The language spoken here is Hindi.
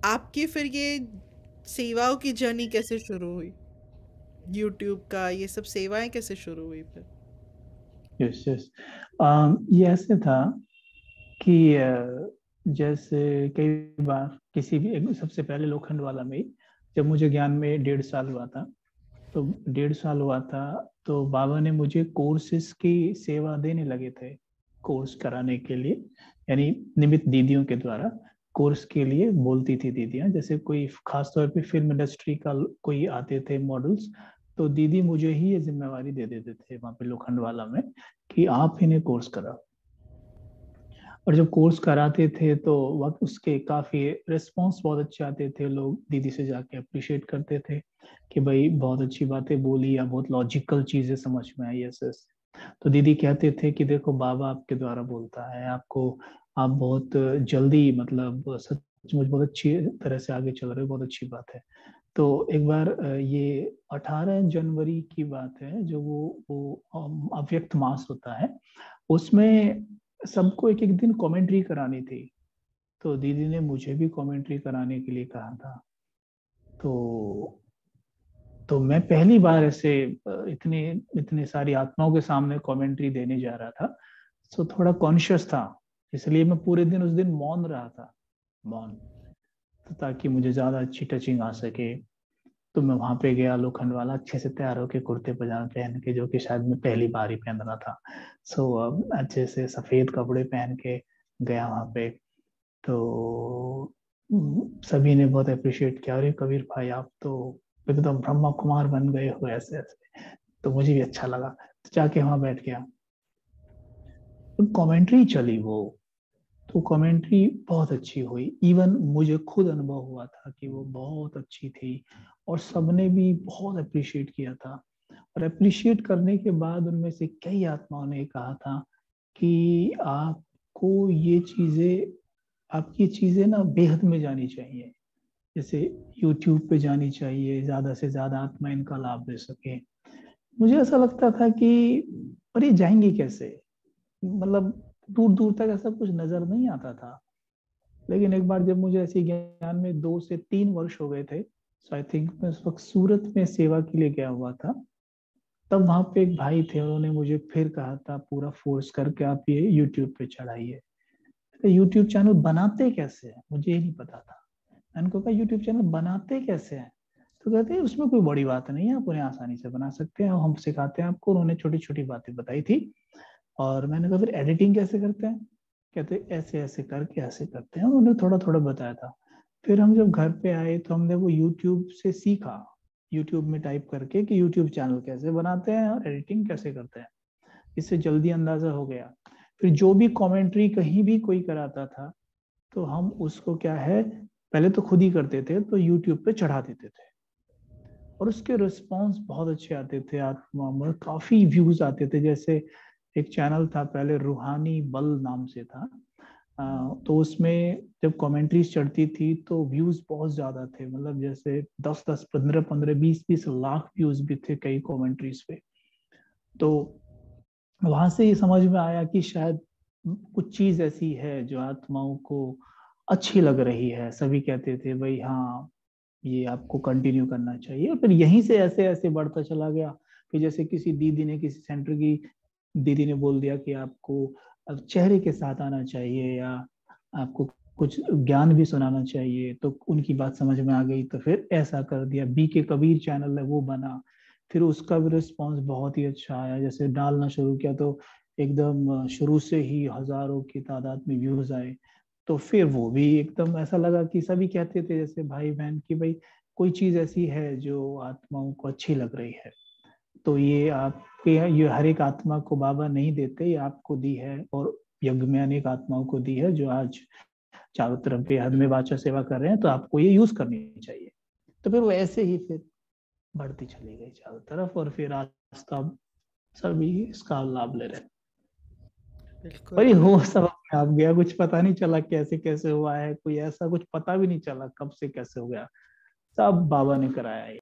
आपकी फिर ये सेवाओं की जर्नी कैसे शुरू हुई? यूट्यूब का ये सब सेवाएं कैसे शुरू हुई फिर? Yes yes. ये ऐसे था कि जैसे कई बार किसी भी सबसे पहले लोखंड वाला में जब मुझे ज्ञान में 1.5 साल हुआ था, तो 1.5 साल हुआ था तो बाबा ने मुझे कोर्सेज की सेवा देने लगे थे, कोर्स कराने के लिए। यानी निमित दीदियों के द्वारा कोर्स के लिए बोलती थी दीदियां, जैसे कोई खास तौर पे फिल्म इंडस्ट्री का कोई आते थे मॉडल्स, तो दीदी मुझे ही ये जिम्मेवारी दे देते थे वहां पे लोखंड वाला में कि आप इन्हें कोर्स कराओ। और जब कोर्स कराते थे तो वक्त उसके काफी रिस्पॉन्स बहुत अच्छे आते थे, लोग दीदी से जाके अप्रिशिएट करते थे कि भाई बहुत अच्छी बातें बोली या बहुत लॉजिकल चीजें समझ में आई ऐसे। तो दीदी कहते थे कि देखो बाबा आपके द्वारा बोलता है आपको, आप बहुत जल्दी मतलब सचमुच बहुत अच्छी तरह से आगे चल रहे हो, बहुत अच्छी बात है। तो एक बार ये 18 जनवरी की बात है, जो वो अव्यक्त मास होता है, उसमें सबको एक एक दिन कमेंट्री करानी थी। तो दीदी ने मुझे भी कमेंट्री कराने के लिए कहा था। तो मैं पहली बार ऐसे इतने इतने सारी आत्माओं के सामने कमेंट्री देने जा रहा था। तो थोड़ा कॉन्शियस था, इसलिए मैं पूरे दिन उस दिन मौन रहा था, मौन, तो ताकि मुझे ज्यादा अच्छी टचिंग आ सके। तो मैं वहां पे गया लोखंड वाला, अच्छे से तैयार होके कुर्ते पजामे पहन के, जो कि शायद मैं पहली बार ही पहन रहा था। सो अच्छे से सफेद कपड़े पहन के गया वहां पे। तो सभी ने बहुत अप्रिशिएट किया, अरे कबीर भाई आप तो एकदम ब्रह्मा कुमार बन गए हो ऐसे ऐसे। तो मुझे भी अच्छा लगा, तो जाके वहां बैठ गया। तो कमेंट्री चली वो, तो कमेंट्री बहुत अच्छी हुई, इवन मुझे खुद अनुभव हुआ था कि वो बहुत अच्छी थी। और सबने भी बहुत अप्रिशिएट किया था। और अप्रिशिएट करने के बाद उनमें से कई आत्माओं ने कहा था कि आपको ये चीजें, आपकी चीजें ना बेहद में जानी चाहिए, जैसे यूट्यूब पे जानी चाहिए, ज्यादा से ज्यादा आत्मा इनका लाभ ले सके। मुझे ऐसा लगता था कि और ये जाएंगे कैसे, मतलब दूर दूर तक ऐसा कुछ नजर नहीं आता था। लेकिन एक बार जब मुझे ऐसे ज्ञान में 2 से 3 वर्ष हो गए थे, सो आई थिंक मैं उस वक्त सूरत में सेवा के लिए गया हुआ था। तब वहां पे एक भाई थे, उन्होंने मुझे फिर कहा था पूरा फोर्स करके आप ये यूट्यूब पे चढ़ाइए। तो यूट्यूब चैनल बनाते कैसे हैं मुझे ये नहीं पता था। मैंने उनको कहा यूट्यूब चैनल बनाते कैसे हैं? तो कहते हैं उसमें कोई बड़ी बात नहीं है, आप उन्हें आसानी से बना सकते हैं, हम सिखाते हैं आपको। उन्होंने छोटी छोटी बातें बताई थी। और मैंने कहा फिर एडिटिंग कैसे करते हैं? कहते ऐसे ऐसे करके ऐसे करते हैं, उन्होंने थोड़ा थोड़ा बताया था। फिर हम जब घर पे आए तो हमने वो यूट्यूब से सीखा, यूट्यूब में टाइप करके कि यूट्यूब चैनल कैसे बनाते हैं और एडिटिंग कैसे करते हैं। इससे जल्दी अंदाजा हो गया। फिर जो भी कमेंट्री कहीं भी कोई कराता था, तो हम उसको क्या है, पहले तो खुद ही करते थे, तो यूट्यूब पे चढ़ा देते थे। और उसके रिस्पॉन्स बहुत अच्छे आते थे, मतलब काफी व्यूज आते थे। जैसे एक चैनल था पहले, रूहानी बल नाम से था। तो उसमें जब कमेंट्रीज चढ़ती थी तो व्यूज बहुत ज्यादा थे, मतलब जैसे 10-10, 15-15, 20-20 लाख व्यूज भी थे कई कमेंट्रीज पे। तो वहां से ये समझ में आया कि शायद कुछ चीज ऐसी है जो आत्माओं को अच्छी लग रही है। सभी कहते थे भाई हाँ, ये आपको कंटिन्यू करना चाहिए। और फिर यहीं से ऐसे ऐसे बढ़ता चला गया। फिर जैसे किसी दीदी ने, किसी सेंटर की दीदी ने बोल दिया कि आपको अब चेहरे के साथ आना चाहिए, या आपको कुछ ज्ञान भी सुनाना चाहिए, तो उनकी बात समझ में आ गई, तो फिर ऐसा कर दिया। बी के कबीर चैनल है वो बना। फिर उसका भी रिस्पॉन्स बहुत ही अच्छा आया, जैसे डालना शुरू किया तो एकदम शुरू से ही हजारों की तादाद में व्यूज आए। तो फिर वो भी एकदम ऐसा लगा कि सभी कहते थे जैसे भाई बहन की भाई कोई चीज ऐसी है जो आत्माओं को अच्छी लग रही है। तो ये आपके, ये हर एक आत्मा को बाबा नहीं देते, ये आपको दी है। और यज्ञ में अनेक आत्माओं को दी है जो आज चारों तरफ बेहद में वाचा सेवा कर रहे हैं, तो आपको ये यूज करनी चाहिए। तो फिर वो ऐसे ही फिर बढ़ती चली गई चारों तरफ, और फिर आज तब सभी इसका लाभ ले रहे हैं। बिल्कुल पर ये हो बिल्कुल। सब अपने आप गया, कुछ पता नहीं चला कैसे कैसे हुआ है, कोई ऐसा कुछ पता भी नहीं चला कब से कैसे हो गया। सब बाबा ने कराया है।